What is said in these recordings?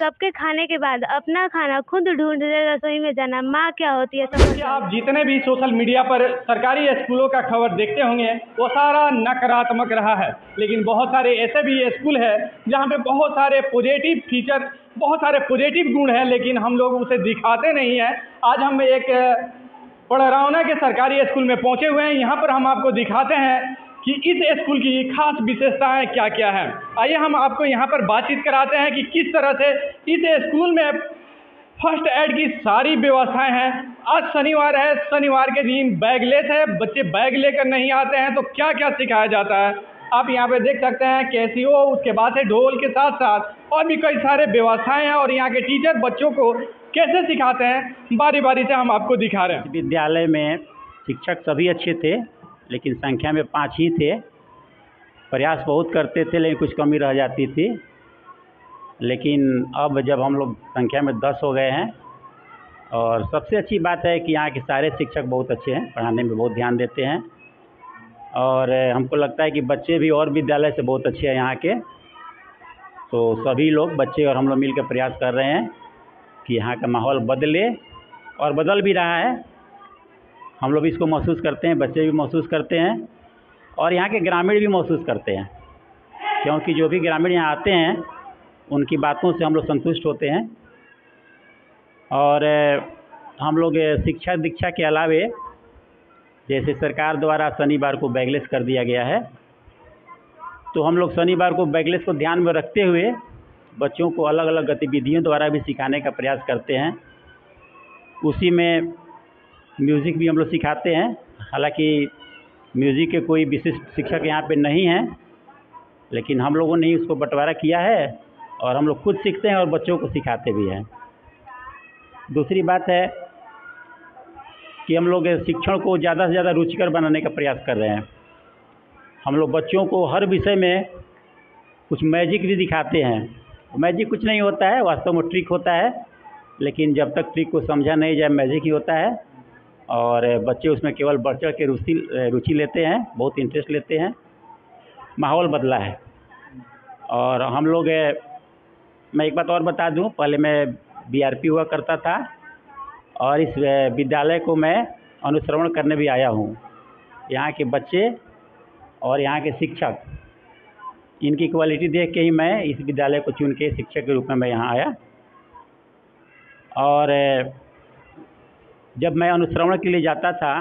सबके खाने के बाद अपना खाना खुद ढूंढने रसोई में जाना माँ क्या होती है कि आप जितने भी सोशल मीडिया पर सरकारी स्कूलों का खबर देखते होंगे वो सारा नकारात्मक रहा है, लेकिन बहुत सारे ऐसे भी स्कूल है जहाँ पे बहुत सारे पॉजिटिव फीचर, बहुत सारे पॉजिटिव गुण हैं, लेकिन हम लोग उसे दिखाते नहीं हैं। आज हम एक पड़रौना के सरकारी स्कूल में पहुँचे हुए हैं। यहाँ पर हम आपको दिखाते हैं कि इस स्कूल की खास विशेषताएं क्या क्या हैं। आइए हम आपको यहाँ पर बातचीत कराते हैं कि किस तरह से इस स्कूल में फर्स्ट एड की सारी व्यवस्थाएं हैं। आज शनिवार है, शनिवार के दिन बैगलेस है, बच्चे बैग लेकर नहीं आते हैं, तो क्या क्या सिखाया जाता है आप यहाँ पे देख सकते हैं। कैसियो, उसके बाद से ढोल के साथ साथ और भी कई सारे व्यवस्थाएं हैं और यहाँ के टीचर बच्चों को कैसे सिखाते हैं बारी बारी से हम आपको दिखा रहे हैं। विद्यालय में शिक्षक सभी अच्छे थे, लेकिन संख्या में 5 ही थे। प्रयास बहुत करते थे लेकिन कुछ कमी रह जाती थी। लेकिन अब जब हम लोग संख्या में 10 हो गए हैं, और सबसे अच्छी बात है कि यहाँ के सारे शिक्षक बहुत अच्छे हैं, पढ़ाने में बहुत ध्यान देते हैं। और हमको लगता है कि बच्चे भी और विद्यालय से बहुत अच्छे हैं यहाँ के। तो सभी लोग, बच्चे और हम लोग मिलकर प्रयास कर रहे हैं कि यहाँ का माहौल बदले, और बदल भी रहा है। हम लोग इसको महसूस करते हैं, बच्चे भी महसूस करते हैं और यहाँ के ग्रामीण भी महसूस करते हैं, क्योंकि जो भी ग्रामीण यहाँ आते हैं उनकी बातों से हम लोग संतुष्ट होते हैं। और हम लोग शिक्षा दीक्षा के अलावे, जैसे सरकार द्वारा शनिवार को बैगलेस कर दिया गया है, तो हम लोग शनिवार को बैगलेस को ध्यान में रखते हुए बच्चों को अलग अलग गतिविधियों द्वारा भी सिखाने का प्रयास करते हैं। उसी में म्यूज़िक भी हम लोग सिखाते हैं। हालांकि म्यूज़िक के कोई विशिष्ट शिक्षक यहाँ पे नहीं हैं, लेकिन हम लोगों ने ही उसको बंटवारा किया है और हम लोग खुद सीखते हैं और बच्चों को सिखाते भी हैं। दूसरी बात है कि हम लोग शिक्षण को ज़्यादा से ज़्यादा रुचिकर बनाने का प्रयास कर रहे हैं। हम लोग बच्चों को हर विषय में कुछ मैजिक भी दिखाते हैं। मैजिक कुछ नहीं होता है, वास्तव में ट्रिक होता है, लेकिन जब तक ट्रिक को समझा नहीं जाए मैजिक ही होता है। और बच्चे उसमें केवल बढ़ चढ़ के रुचि लेते हैं, बहुत इंटरेस्ट लेते हैं। माहौल बदला है। और हम लोग, मैं एक बात और बता दूं, पहले मैं बीआरपी हुआ करता था और इस विद्यालय को मैं अनुश्रवण करने भी आया हूं। यहाँ के बच्चे और यहाँ के शिक्षक, इनकी क्वालिटी देख के ही मैं इस विद्यालय को चुन के शिक्षक के रूप में मैं यहाँ आया। और जब मैं अनुश्रवण के लिए जाता था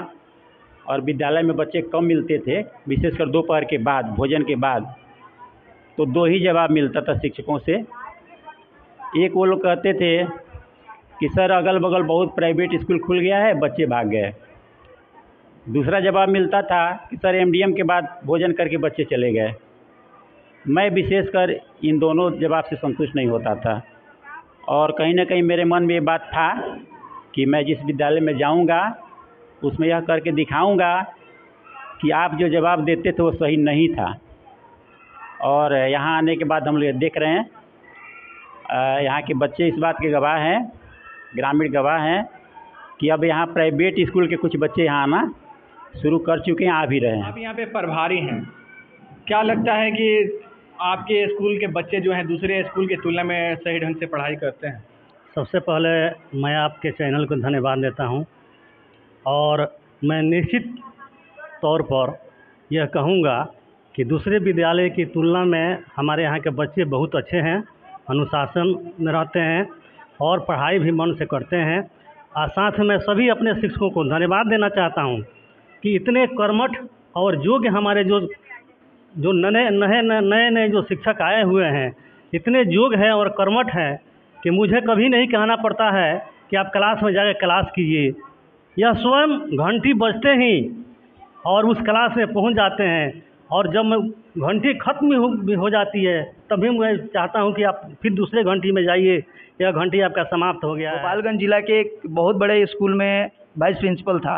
और विद्यालय में बच्चे कम मिलते थे, विशेषकर दोपहर के बाद, भोजन के बाद, तो 2 ही जवाब मिलता था शिक्षकों से। एक, वो लोग कहते थे कि सर अगल बगल बहुत प्राइवेट स्कूल खुल गया है, बच्चे भाग गए। दूसरा जवाब मिलता था कि सर एमडीएम के बाद भोजन करके बच्चे चले गए। मैं विशेषकर इन दोनों जवाब से संतुष्ट नहीं होता था, और कहीं ना कहीं मेरे मन में ये बात था कि मैं जिस विद्यालय में जाऊंगा उसमें यह करके दिखाऊंगा कि आप जो जवाब देते थे वो सही नहीं था। और यहाँ आने के बाद हम लोग देख रहे हैं, यहाँ के बच्चे इस बात के गवाह हैं, ग्रामीण गवाह हैं, कि अब यहाँ प्राइवेट स्कूल के कुछ बच्चे यहाँ आना शुरू कर चुके हैं, आ भी रहे हैं। आप यहाँ पे प्रभारी हैं, क्या लगता है कि आपके स्कूल के बच्चे जो हैं दूसरे स्कूल की तुलना में सही ढंग से पढ़ाई करते हैं? सबसे पहले मैं आपके चैनल को धन्यवाद देता हूं, और मैं निश्चित तौर पर यह कहूंगा कि दूसरे विद्यालय की तुलना में हमारे यहाँ के बच्चे बहुत अच्छे हैं, अनुशासन में रहते हैं और पढ़ाई भी मन से करते हैं। और साथ में सभी अपने शिक्षकों को धन्यवाद देना चाहता हूं कि इतने कर्मठ और योग्य हमारे जो नए जो शिक्षक आए हुए हैं, इतने योग्य हैं और कर्मठ हैं कि मुझे कभी नहीं कहना पड़ता है कि आप क्लास में जाकर क्लास कीजिए। यह स्वयं घंटी बजते ही और उस क्लास में पहुंच जाते हैं, और जब मैं घंटी खत्म हो जाती है तभी मैं चाहता हूं कि आप फिर दूसरे घंटी में जाइए, यह घंटी आपका समाप्त हो गया है। गोपालगंज जिला के एक बहुत बड़े स्कूल में वाइस प्रिंसिपल था,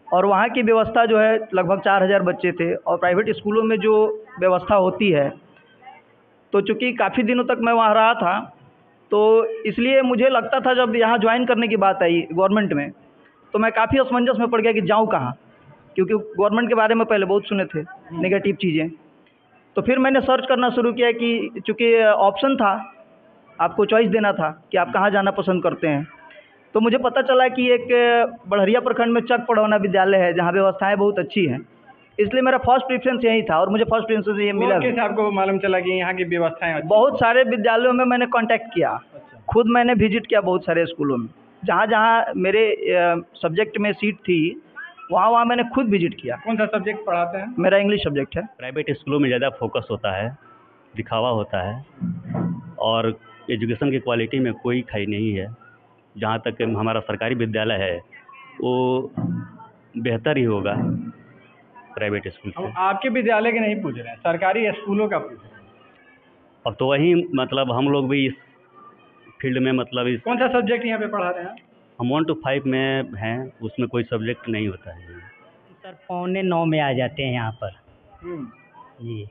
और वहाँ की व्यवस्था जो है लगभग 4000 बच्चे थे, और प्राइवेट स्कूलों में जो व्यवस्था होती है, तो चूँकि काफ़ी दिनों तक मैं वहाँ रहा था, तो इसलिए मुझे लगता था जब यहाँ ज्वाइन करने की बात आई गवर्नमेंट में, तो मैं काफ़ी असमंजस में पड़ गया कि जाऊँ कहाँ, क्योंकि गवर्नमेंट के बारे में पहले बहुत सुने थे नेगेटिव चीज़ें। तो फिर मैंने सर्च करना शुरू किया कि चूँकि ऑप्शन था आपको चॉइस देना था कि आप कहाँ जाना पसंद करते हैं। तो मुझे पता चला कि एक बड़हरिया प्रखंड में चक पड़ौना विद्यालय है जहाँ व्यवस्थाएं बहुत अच्छी हैं, इसलिए मेरा फर्स्ट प्रेफरेंस यही था और मुझे फर्स्ट प्रेफरेंस ये मिला। कैसे आपको मालूम चला कि यहाँ की व्यवस्थाएं अच्छी? बहुत सारे विद्यालयों में मैंने कांटेक्ट किया, खुद मैंने विजिट किया बहुत सारे स्कूलों में, जहाँ जहाँ मेरे सब्जेक्ट में सीट थी वहाँ मैंने खुद विजिट किया। कौन सा सब्जेक्ट पढ़ाते हैं? मेरा इंग्लिश सब्जेक्ट है। प्राइवेट स्कूलों में ज़्यादा फोकस होता है, दिखावा होता है और एजुकेशन की क्वालिटी में कोई खाई नहीं है। जहाँ तक हमारा सरकारी विद्यालय है वो बेहतर ही होगा प्राइवेट स्कूल से। हम आपके विद्यालय के नहीं पूछ रहे हैं, सरकारी स्कूलों का पूछ रहे हैं। अब तो वही मतलब हम लोग भी इस फील्ड में मतलब इस कौन सा सब्जेक्ट यहाँ पे पढ़ा रहे हैं? हम 1 to 5 में हैं, उसमें कोई सब्जेक्ट नहीं होता है। सर 8:45 में आ जाते हैं यहाँ पर जी।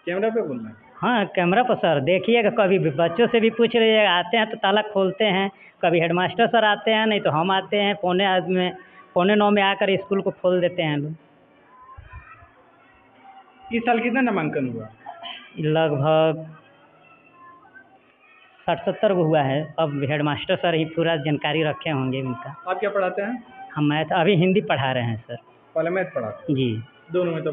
कैमरा पे बोलना है? हाँ कैमरा पर सर, देखिएगा कभी भी बच्चों से भी पूछ रहिएगा, आते हैं तो ताला खोलते हैं, कभी हेडमास्टर सर आते हैं, नहीं तो हम आते हैं 8:45 में आकर स्कूल को खोल देते हैं लोग। इस साल कितना नामांकन हुआ? लगभग 60-70 को हुआ है। अब हेडमास्टर सर ही पूरा जानकारी रखे होंगे उनका। आप क्या पढ़ाते हैं? हम मैथ अभी हिंदी पढ़ा रहे हैं सर। पहले मैथ पढ़ाते हैं? जी। दोनों में तो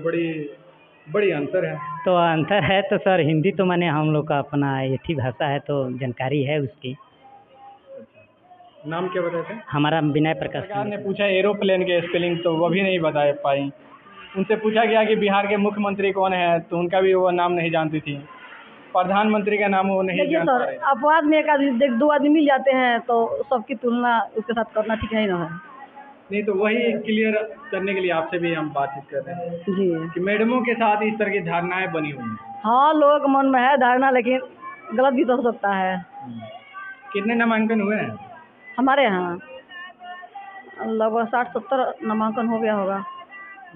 बड़ी अंतर है। तो अंतर है तो सर हिंदी तो माने हम लोग का अपना एक ही भाषा है तो जानकारी है उसकी। नाम क्या बताए थे? हमारा विनय प्रकाश। सरकार ने पूछा एरोप्लेन के स्पेलिंग तो वो भी नहीं बता पाई। उनसे पूछा गया कि बिहार के मुख्यमंत्री कौन है तो उनका भी वो नाम नहीं जानती थी। प्रधानमंत्री का नाम वो नहीं जान पा रहे। अपवाद में एक आदमी 2 आदमी मिल जाते हैं तो सबकी तुलना उसके साथ करना ठीक नहीं ना है। नहीं तो वही क्लियर करने के लिए आपसे भी हम बातचीत कर रहे हैं जी कि मैडमों के साथ इस तरह की धारणाएं बनी हुई हैं। हाँ लोगों के मन में है धारणा, लेकिन गलत भी तो हो सकता है। कितने नामांकन हुए हैं हमारे यहाँ? लगभग 60-70 नामांकन हो गया होगा।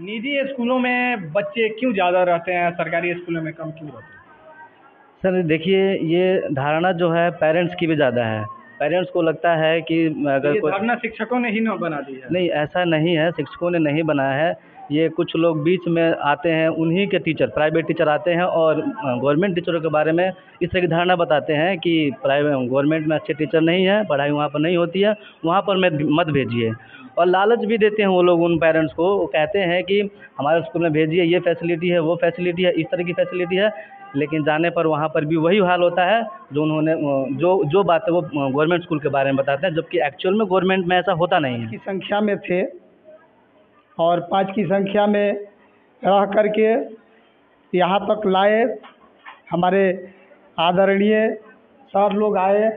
निजी स्कूलों में बच्चे क्यों ज़्यादा रहते हैं, सरकारी स्कूलों में कम क्यों रहते हैं? सर देखिए, ये धारणा जो है पेरेंट्स की भी ज़्यादा है। पेरेंट्स को लगता है कि अगर कोई धारणा शिक्षकों ने ही ना बना दी है। नहीं, ऐसा नहीं है, शिक्षकों ने नहीं बनाया है। ये कुछ लोग बीच में आते हैं, उन्हीं के टीचर, प्राइवेट टीचर आते हैं और गवर्नमेंट टीचरों के बारे में इस तरह की धारणा बताते हैं कि प्राइवेट गवर्नमेंट में अच्छे टीचर नहीं है, पढ़ाई वहाँ पर नहीं होती है, वहाँ पर मत भेजिए। और लालच भी देते हैं वो लोग उन पेरेंट्स को। वो कहते हैं कि हमारे स्कूल में भेजिए, ये फैसिलिटी है, वो फैसिलिटी है, इस तरह की फैसिलिटी है, लेकिन जाने पर वहाँ पर भी वही हाल होता है जो उन्होंने जो बातें वो गवर्नमेंट स्कूल के बारे में बताते हैं, जबकि एक्चुअल में गवर्नमेंट में ऐसा होता नहीं है। की संख्या में थे और 5 की संख्या में रह करके यहाँ तक लाए। हमारे आदरणीय सर लोग आए,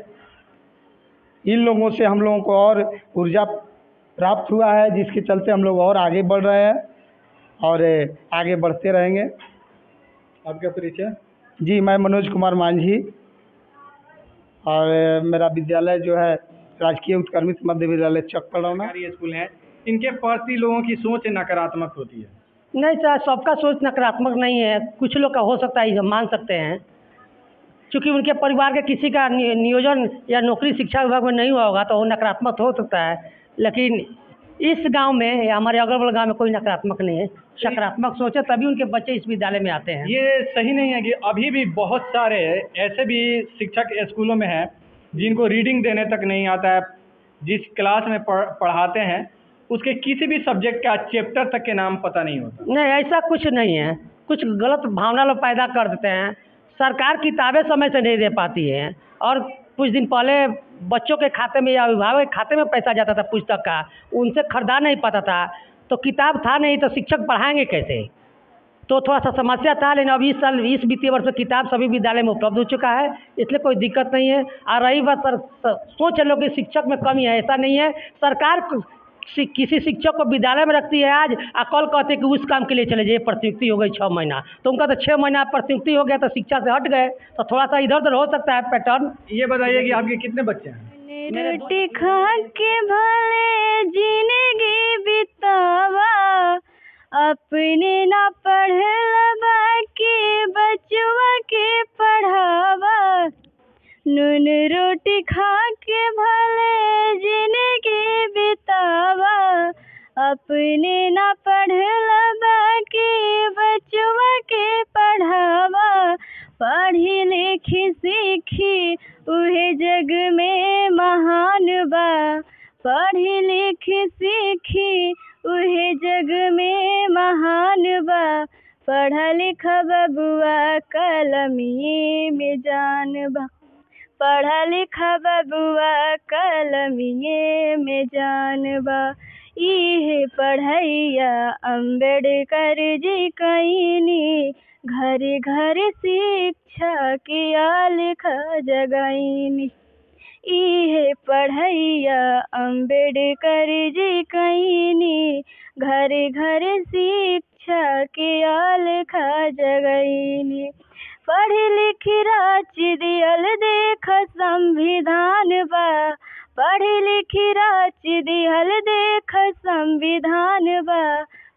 इन लोगों से हम लोगों को और ऊर्जा प्राप्त हुआ है, जिसके चलते हम लोग और आगे बढ़ रहे हैं और आगे बढ़ते रहेंगे। आपका परिचय? जी, मैं मनोज कुमार मांझी और मेरा विद्यालय जो है राजकीय उत्क्रमित मध्य विद्यालय चक पड़ौना। सरकारी स्कूल हैं, इनके प्रति लोगों की सोच नकारात्मक होती है। नहीं सर, सबका सोच नकारात्मक नहीं है, कुछ लोग का हो सकता है, मान सकते हैं, क्योंकि उनके परिवार के किसी का नियोजन या नौकरी शिक्षा विभाग में नहीं हुआ होगा तो वो नकारात्मक हो सकता है। लेकिन इस गांव में या हमारे अगल बगल गांव में कोई नकारात्मक नहीं है, सकारात्मक सोचे तभी उनके बच्चे इस विद्यालय में आते हैं। ये सही नहीं है कि अभी भी बहुत सारे ऐसे भी शिक्षक स्कूलों में हैं जिनको रीडिंग देने तक नहीं आता है। जिस क्लास में पढ़ाते हैं उसके किसी भी सब्जेक्ट का चैप्टर तक के नाम पता नहीं होता। नहीं, ऐसा कुछ नहीं है, कुछ गलत भावना लोग पैदा कर देते हैं। सरकार किताबें समय से नहीं दे पाती है और कुछ दिन पहले बच्चों के खाते में या अभिभावक के खाते में पैसा जाता था पुस्तक का, उनसे खरीदा नहीं पाता था, तो किताब था नहीं तो शिक्षक पढ़ाएंगे कैसे? तो थोड़ा सा समस्या था। लेकिन अब इस वित्तीय वर्ष में किताब सभी विद्यालय में उपलब्ध हो चुका है, इसलिए कोई दिक्कत नहीं है। और रही बात सोच लो कि शिक्षक में कमी है, ऐसा नहीं है। सरकार किसी शिक्षक को विद्यालय में रखती है आज और कल कहते कि उस काम के लिए चले जाइए, प्रतिनियुक्ति हो गई 6 महीना, तो उनका तो 6 महीना प्रतिनियुक्ति हो गया तो शिक्षा से हट गए, तो थोड़ा सा इधर उधर हो सकता है पैटर्न। ये बताइए कि आपके कितने बच्चे हैं? रोटी खा के भले जिंदगी बितावा, अपने ना पढ़ल बाकी बचवा के पढ़ावा। नून रोटी खा के भले जिंदगी बितावा, अपने ना पढ़ल बाकी बचवा के पढ़ावा। पढ़ी लिखी सीखी लिखी सीखी उहे जग में महान बा। पढ़ा लिखा बबुआ कलमिए में जान बा। पढ़ा लिखा बबुआ कलमिए में जान बा। इहे पढ़ैया अम्बेडकर जी कईनी। घर घर शिक्षा के आलेख जगईनी। इहे पढ़ैया अम्बेडकर जी कईनी। घर घर शिक्षा के आलेख जगईनी। पढ़ लिख राच दियल देख संविधान बा। पढ़ लिख राच दियल देख संविधान बा।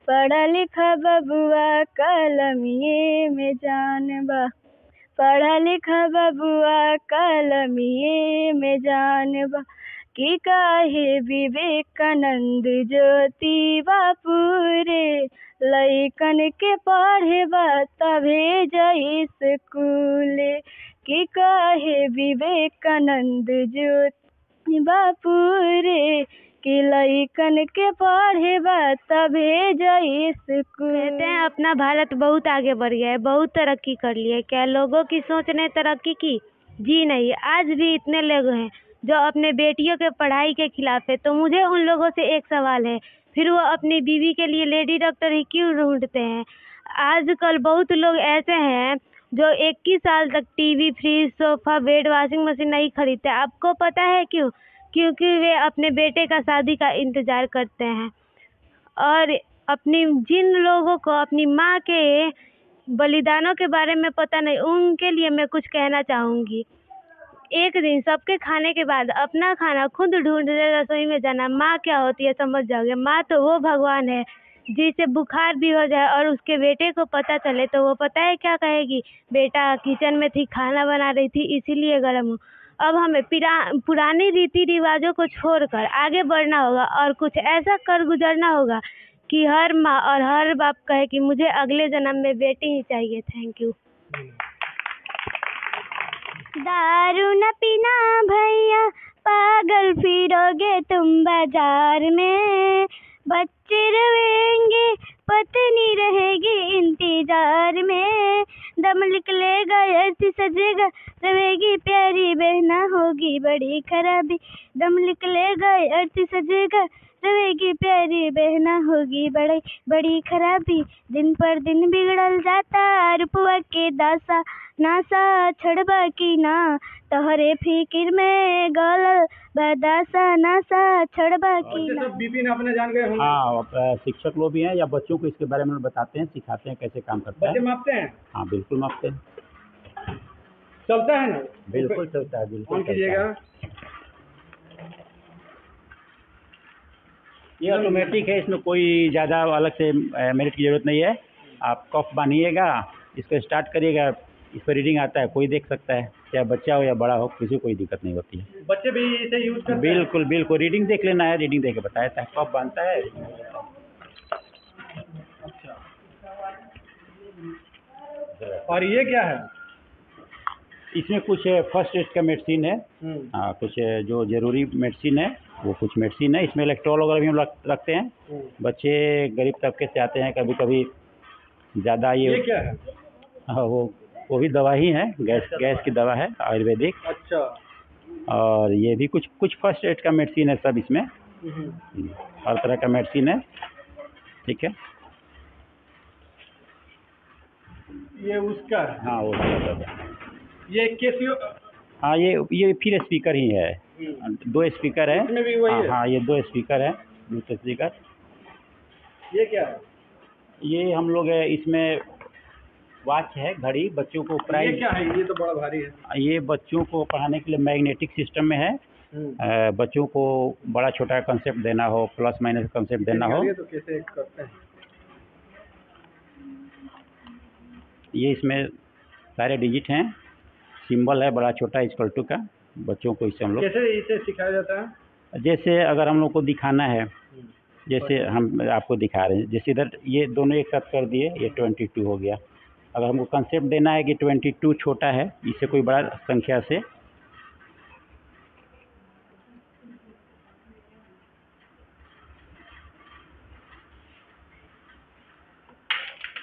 पढ़ा लिखा बबुआ कलमिए में जान बा। पढ़ा लिखा बबुआ कलमिए में जान बा। कि काहे विवेकानंद ज्योतिबा पूरे लइकन के पढ़े बा तभे जाई स्कूले। कि काहे विवेकानंद ज्योतिबा पूरे कि लइकन के पढ़े बा तभे जाई स्कूल। कहते हैं अपना भारत बहुत आगे बढ़ गया है, बहुत तरक्की कर लिया है। क्या लोगों की सोच ने तरक्की की? जी नहीं। आज भी इतने लोग हैं जो अपने बेटियों के पढ़ाई के खिलाफ है। तो मुझे उन लोगों से एक सवाल है, फिर वो अपनी बीवी के लिए लेडी डॉक्टर ही क्यों ढूंढते हैं? आजकल बहुत लोग ऐसे हैं जो 21 साल तक TV, fridge, sofa, bed, washing machine नहीं खरीदते। आपको पता है क्यों? क्योंकि वे अपने बेटे का शादी का इंतज़ार करते हैं। और अपनी जिन लोगों को अपनी माँ के बलिदानों के बारे में पता नहीं, उनके लिए मैं कुछ कहना चाहूँगी। एक दिन सबके खाने के बाद अपना खाना खुद ढूंढने रसोई में जाना माँ क्या होती है समझ जाओगे। माँ तो वो भगवान है जिसे बुखार भी हो जाए और उसके बेटे को पता चले तो वो पता है क्या कहेगी? बेटा किचन में थी, खाना बना रही थी, इसीलिए गर्म हूँ। अब हमें पुरानी रीति रिवाजों को छोड़कर आगे बढ़ना होगा और कुछ ऐसा कर गुजरना होगा कि हर माँ और हर बाप कहे कि मुझे अगले जन्म में बेटी ही चाहिए। Thank you. दारू न पीना भैया, पागल फिरोगे तुम बाजार में। बच्चे रोएंगे, पत्नी रहेगी इंतजार में। दम निकलेगा ऐसी सजेगा, रहेगी प्यारी बहना होगी बड़ी खराबी। दम निकलेगा ऐसी सजेगा, रहेगी प्यारी बहना होगी बड़ी खराबी। दिन पर दिन बिगड़ल जाता रुपवा के दासा, नासा छड़बा की ना तोहरे फिकिर में गलल बदासा, नासा छड़बा की ना। विपिन अपने जान गए होंगे। हाँ, शिक्षक लोग भी हैं या बच्चों को इसके बारे में बताते हैं, सिखाते हैं कैसे काम करता है। बच्चे मापते हैं? हाँ बिल्कुल मापते हैं। चलता है ना? बिल्कुल चलता है, बिल्कुल। ऑन कीजिएगा। ये ऑटोमेटिक है, इसमें कोई ज़्यादा अलग से मेहनत की ज़रूरत नहीं है। आप कफ बांधिएगा, इसको स्टार्ट करिएगा, इस पर रीडिंग आता है, कोई देख सकता है, चाहे बच्चा हो या बड़ा हो, किसी को कोई दिक्कत नहीं होती है। बच्चे भी इसे यूज करते हैं? बिल्कुल बिल्कुल, रीडिंग देख लेना है, रीडिंग देख के बताया था, कफ बांधता है। और ये क्या है? इसमें कुछ फर्स्ट एड का मेडिसिन है। हाँ, कुछ जो ज़रूरी मेडिसिन है वो कुछ मेडिसिन है। इसमें इलेक्ट्रॉल वगैरह भी हम रखते हैं। बच्चे गरीब तबके से आते हैं, कभी कभी ज़्यादा ये क्या है? हाँ, वो भी दवा ही है, गैस की दवा है, आयुर्वेदिक। अच्छा। और ये भी कुछ फर्स्ट एड का मेडिसिन है सब इसमें। हर तरह का मेडिसिन है। ठीक है, ये उसका है? हाँ वो सब है। ये कैसियो? हाँ, ये फिर स्पीकर ही है। 2 स्पीकर है इसमें भी वही है? हाँ, ये 2 स्पीकर है, ब्लूटूथ स्पीकर। ये क्या है? ये हम लोग इसमें वॉच है, घड़ी, बच्चों को प्राइस। ये क्या है? ये तो बड़ा भारी है। ये बच्चों को पढ़ाने के लिए मैग्नेटिक सिस्टम में है। बच्चों को बड़ा छोटा कंसेप्ट देना हो, प्लस माइनस कंसेप्ट देना हो, तो कैसे करते हैं? ये इसमें सारे डिजिट हैं, सिंबल है बड़ा छोटा इक्वल टू का। बच्चों को इससे हम लोग कैसे इसे सिखाया जाता है? जैसे अगर हम लोग को दिखाना है, जैसे हम आपको दिखा रहे हैं, जैसे इधर ये दोनों एक साथ कर दिए, ये 22 हो गया। अगर हमको कंसेप्ट देना है कि 22 छोटा है, इससे कोई बड़ा संख्या से,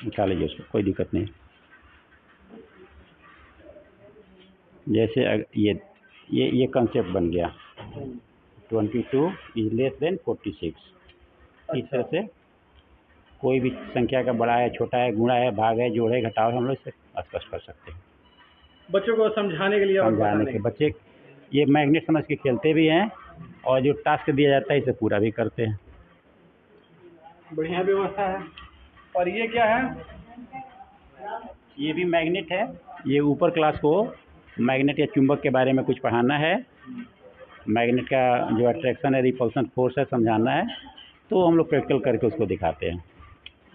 उठा लीजिए उसको, कोई दिक्कत नहीं। जैसे ये कंसेप्ट बन गया 22 इज लेस देन 46। इस तरह से कोई भी संख्या का बड़ा है, छोटा है, गुणा है, भाग है, जोड़ है, घटाव है, हम लोग इसे स्पष्ट कर सकते हैं। बच्चों को समझाने के लिए और समझाने के बच्चे ये मैग्नेट समझ के खेलते भी हैं और जो टास्क दिया जाता है इसे पूरा भी करते हैं। बढ़िया व्यवस्था है। और ये क्या है? ये भी मैग्नेट है। ये ऊपर क्लास को मैग्नेट या चुंबक के बारे में कुछ पढ़ाना है, मैग्नेट का जो अट्रैक्शन है, रिपल्सन फोर्स है, समझाना है, तो हम लोग प्रैक्टिकल करके उसको दिखाते हैं।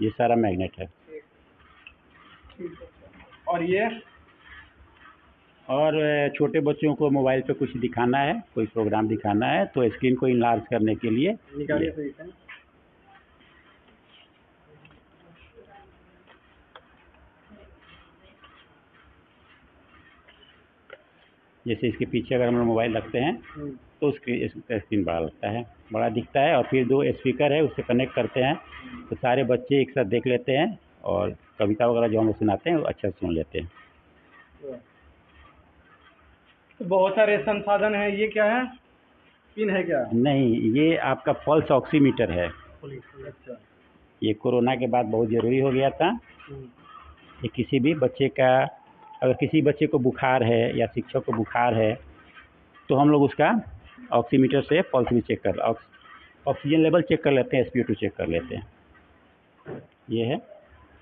ये सारा मैग्नेट है। और छोटे बच्चों को मोबाइल पे कुछ दिखाना है, कोई प्रोग्राम दिखाना है, तो स्क्रीन को इनलार्ज करने के लिए जैसे इसके पीछे अगर हम लोग मोबाइल रखते हैं तो स्क्रीन बड़ा लगता है, बड़ा दिखता है। और फिर 2 स्पीकर है, उससे कनेक्ट करते हैं तो सारे बच्चे एक साथ देख लेते हैं और कविता वगैरह जो हम लोग सुनाते हैं वो अच्छा से सुन लेते हैं। तो बहुत सारे संसाधन हैं। ये क्या है? पिन है क्या? नहीं, ये आपका पल्स ऑक्सीमीटर है। अच्छा। ये कोरोना के बाद बहुत ज़रूरी हो गया था। ये किसी भी बच्चे का, अगर किसी बच्चे को बुखार है या शिक्षक को बुखार है तो हम लोग उसका ऑक्सीमीटर से पल्स भी चेक कर, ऑक्सीजन लेवल चेक कर लेते हैं, SpO2 चेक कर लेते हैं। ये है,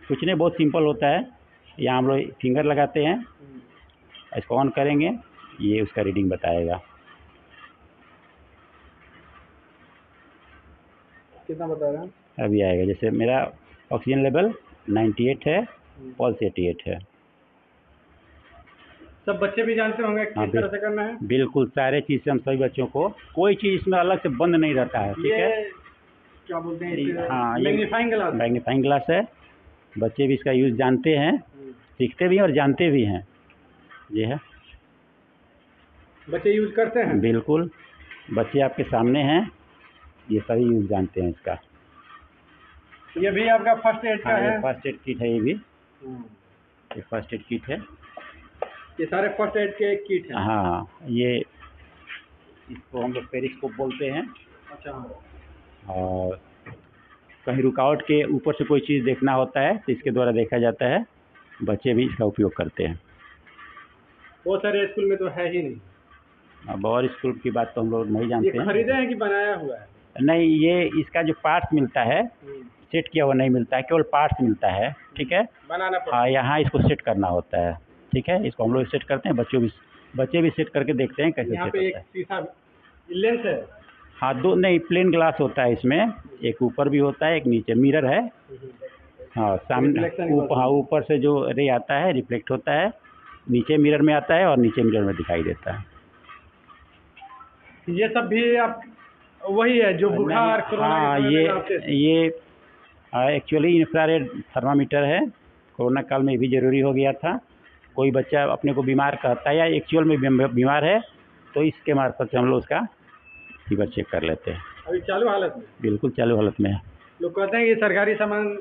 कुछ नहीं, बहुत सिंपल होता है। यहाँ हम लोग फिंगर लगाते हैं, इसको ऑन करेंगे, ये उसका रीडिंग बताएगा। कितना बता रहे हैं? अभी आएगा। जैसे मेरा ऑक्सीजन लेवल 98 है, पल्स 88 है। सब बच्चे भी जानते होंगे किस तरह से करना है? बिल्कुल, सारे चीज़ से हम सभी बच्चों को, कोई चीज़ इसमें अलग से बंद नहीं रहता है। ठीक है, क्या बोलते हैं? हाँ, मैग्नीफाइंग ग्लास। मैग्नीफाइंग ग्लास है। बच्चे भी इसका यूज़ जानते हैं, सीखते भी हैं और जानते भी हैं। ये है, बच्चे यूज करते हैं? बिल्कुल, बच्चे आपके सामने हैं, ये सभी यूज़ जानते हैं इसका। ये भी आपका फर्स्ट एड का है? फर्स्ट एड किट है। ये फर्स्ट एड किट है। ये सारे फर्स्ट एड के किट हैं? हाँ, ये इसको हम लोग पेरिस्कोप बोलते हैं। अच्छा। और कहीं रुकावट के ऊपर से कोई चीज़ देखना होता है तो इसके द्वारा देखा जाता है। बच्चे भी इसका उपयोग करते हैं। बहुत सारे स्कूल में तो है ही नहीं। अब और स्कूल की बात तो हम लोग नहीं जानते हैं। खरीदे हैं कि बनाया हुआ है? नहीं, ये इसका जो पार्ट्स मिलता है, सेट किया हुआ नहीं मिलता है, केवल पार्ट्स मिलता है। ठीक है, बनाना पड़ता है। हाँ, यहाँ इसको सेट करना होता है। ठीक है, इसको हम लोग सेट करते हैं, बच्चे भी सेट करके देखते हैं कैसे यहाँ सेट पे होता है। एक शीशा लेंस है? हाँ, 2 नहीं, प्लेन ग्लास होता है इसमें, एक ऊपर भी होता है, एक नीचे मिरर है। हाँ, सामने ऊपर से जो रे आता है रिफ्लेक्ट होता है, नीचे मिरर में आता है और नीचे मिरर में दिखाई देता है। ये सब भी आप वही है जो बुखार कोरोना? हाँ, ये एक्चुअली इंफ्रारेड थर्मामीटर है। कोरोना काल में भी ज़रूरी हो गया था। कोई बच्चा अपने को बीमार कहता है या एक्चुअल में बीमार है तो इसके मार्फत से हम लोग उसका फीवर चेक कर लेते हैं। अभी चालू हालत में? बिल्कुल चालू हालत में है। लोग कहते हैं कि सरकारी सामान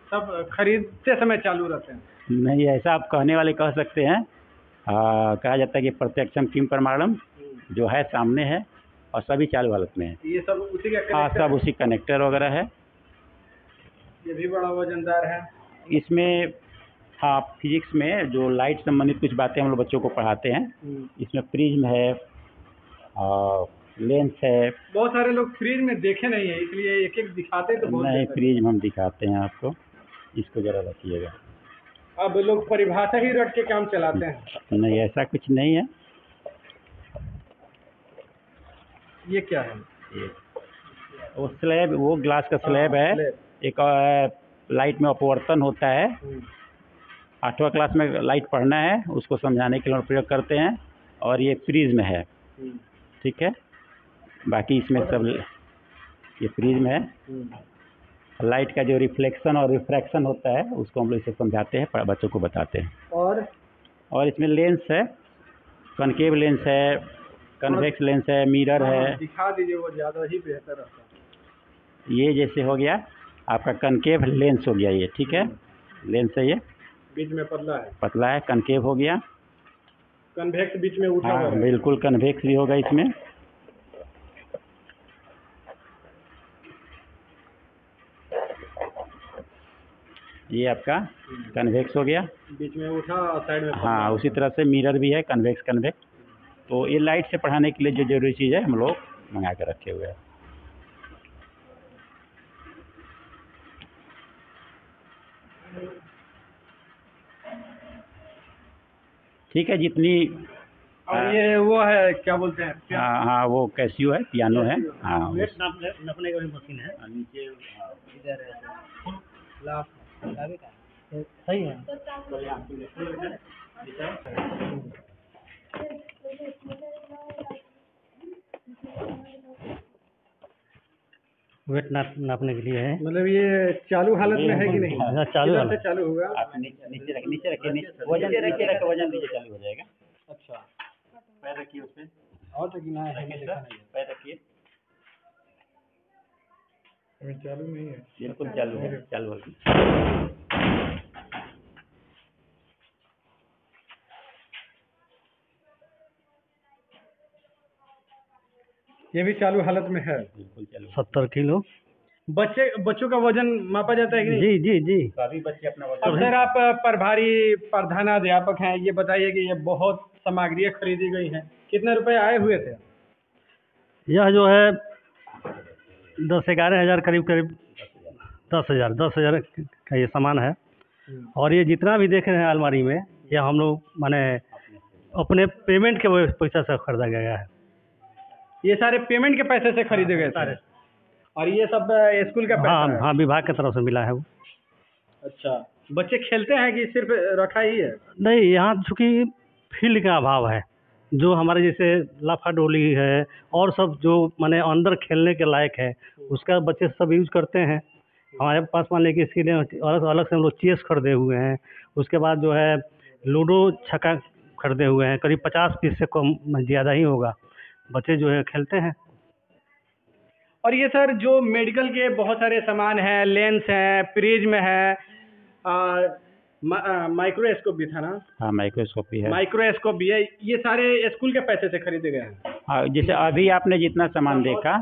सब खरीदते समय चालू रहते हैं। नहीं, ऐसा आप कहने वाले कह सकते हैं। कहा जाता है कि प्रत्यक्षम किम प्रमाणम, जो है सामने है और सभी चालू हालत में है। ये सब उसी का? हाँ, सब उसी कनेक्टर वगैरह है। ये भी बड़ा वजनदार है। इसमें हाँ, फिजिक्स में जो लाइट संबंधित कुछ बातें हम लोग बच्चों को पढ़ाते हैं। इसमें प्रिज्म है और लेंस है। बहुत सारे लोग फ्रिज में देखे नहीं है, इसलिए एक एक दिखाते तो बहुत नहीं, प्रिज्म हम दिखाते हैं आपको, इसको ज़रा रखिएगा। अब लोग परिभाषा ही रट के काम चलाते हैं। नहीं, ऐसा कुछ नहीं है। ये क्या है? वो स्लैब, वो ग्लास का स्लैब है। एक लाइट में अपवर्तन होता है। 8वां क्लास में लाइट पढ़ना है, उसको समझाने के लिए प्रयोग करते हैं। और ये प्रिज्म है। ठीक है, बाकी इसमें सब ये प्रिज्म है। लाइट का जो रिफ्लेक्शन और रिफ्रैक्शन होता है उसको हम लोग इसे समझाते हैं, बच्चों को बताते हैं। और इसमें लेंस है, कनकेव लेंस है, कन्वेक्स लेंस है, मिरर है। दिखा दीजिए, वो ज़्यादा ही बेहतर रहता है। ये जैसे हो गया आपका कनकेव लेंस हो गया ये। ठीक है, लेंस है ये, बीच में पतला है, कनकेव हो गया। कन्वेक्स बीच में उठा हुआ हाँ है। बिल्कुल कन्वेक्स भी होगा इसमें। ये आपका कन्वेक्स हो गया, बीच में उठा और साइड में हाँ उसी तरह से मिरर भी है, कन्वेक्स कन्वेक्स। तो ये लाइट से पढ़ाने के लिए जो जरूरी चीज़ है हम लोग मंगा कर रखे हुए हैं। ठीक है जितनी और ये वो है क्या बोलते हैं हाँ हाँ वो कैसियो है, पियानो है। हाँ वेट नापने का भी मशीन है। नीचे इधर है सही है। वेट नापने के लिए है। मतलब ये चालू हालत में है कि नहीं? हाँ, चालू किधर हालत। से चालू होगा? आप नीचे रखिए वजन नीचे रखे, वजन दीजिए चालू हो जाएगा। अच्छा पैर रखिए उस पर, और तक ना है पैर रखिए। चालू नहीं है, बिल्कुल चालू है, चालू हो गया। ये भी चालू हालत में है। बिल्कुल चालू। 70 किलो। बच्चों का वजन मापा जाता है कि नहीं? जी जी जी। सभी बच्चे अपना अब वजन सर आप प्रभारी प्रधानाध्यापक हैं, ये बताइए कि ये बहुत सामग्रियाँ खरीदी गई हैं, कितने रुपए आए हुए थे? यह जो है 10-11 हज़ार करीब 10,000 का ये सामान है। और ये जितना भी देख रहे हैं अलमारी में, यह हम लोग माने अपने पेमेंट के पैसा से खरीदा गया है। ये सारे पेमेंट के पैसे से खरीदे गए थे? और ये सब स्कूल का पैसा हाँ है? हाँ विभाग की तरफ से मिला है वो। अच्छा, बच्चे खेलते हैं कि सिर्फ रखा ही है? नहीं, यहाँ चूँकि फील्ड का अभाव है, जो हमारे जैसे लाफा डोली है और सब जो माने अंदर खेलने के लायक है, उसका बच्चे सब यूज करते हैं। हमारे पास मान लीजिए इसके लिए अलग से हम लोग चेस खरीदे हुए हैं। उसके बाद जो है लूडो छक्का खरीदे हुए हैं, करीब 50 पीस से कम ज़्यादा ही होगा। बच्चे जो है खेलते हैं। और ये सर जो मेडिकल के बहुत सारे सामान हैं, लेंस हैं, प्रिज्म है, माइक्रोस्कोप भी था ना? हाँ माइक्रोस्कोप भी है। माइक्रोस्कोप भी है, ये सारे स्कूल के पैसे से खरीदे गए हैं? हाँ जैसे अभी आपने जितना सामान देखा,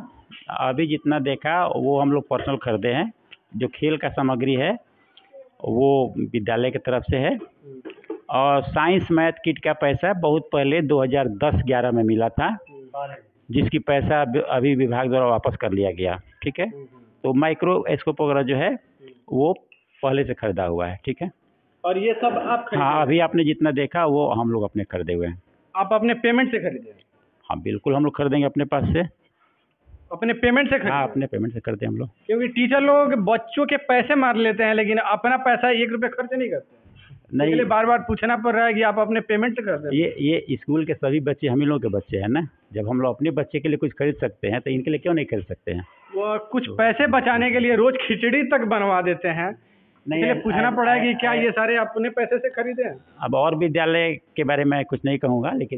अभी जितना देखा वो हम लोग पर्सनल खरीदे हैं। जो खेल का सामग्री है वो विद्यालय की तरफ से है। और साइंस मैथ किट का पैसा बहुत पहले 2010-11 में मिला था, जिसकी पैसा अभी विभाग द्वारा वापस कर लिया गया। ठीक है, तो माइक्रोस्कोप वगैरह जो है वो पहले से खरीदा हुआ है। ठीक है, और ये सब आप खरीदे? हाँ अभी आपने जितना देखा वो हम लोग अपने खरीदे हुए हैं। आप अपने पेमेंट से खरीदे? हाँ बिल्कुल, हम लोग खरीदेंगे अपने पास से। अपने पेमेंट से खरीदे? हाँ अपने पेमेंट से करते हैं हम लोग। क्योंकि टीचर लोग बच्चों के पैसे मार लेते हैं, लेकिन अपना पैसा 1 रुपये खर्च नहीं करते। नहीं, इसलिए बार बार पूछना पड़ रहा है कि आप अपने पेमेंट से करते हैं। ये स्कूल के सभी बच्चे हम ही लोग के बच्चे हैं ना। जब हम लोग अपने बच्चे के लिए कुछ खरीद सकते हैं तो इनके लिए क्यों नहीं खरीद सकते हैं? वो कुछ पैसे बचाने के लिए रोज खिचड़ी तक बनवा देते हैं, इसलिए पूछना पड़ा है कि क्या ये सारे अपने पैसे से खरीदे हैं? अब और विद्यालय के बारे में कुछ नहीं कहूँगा, लेकिन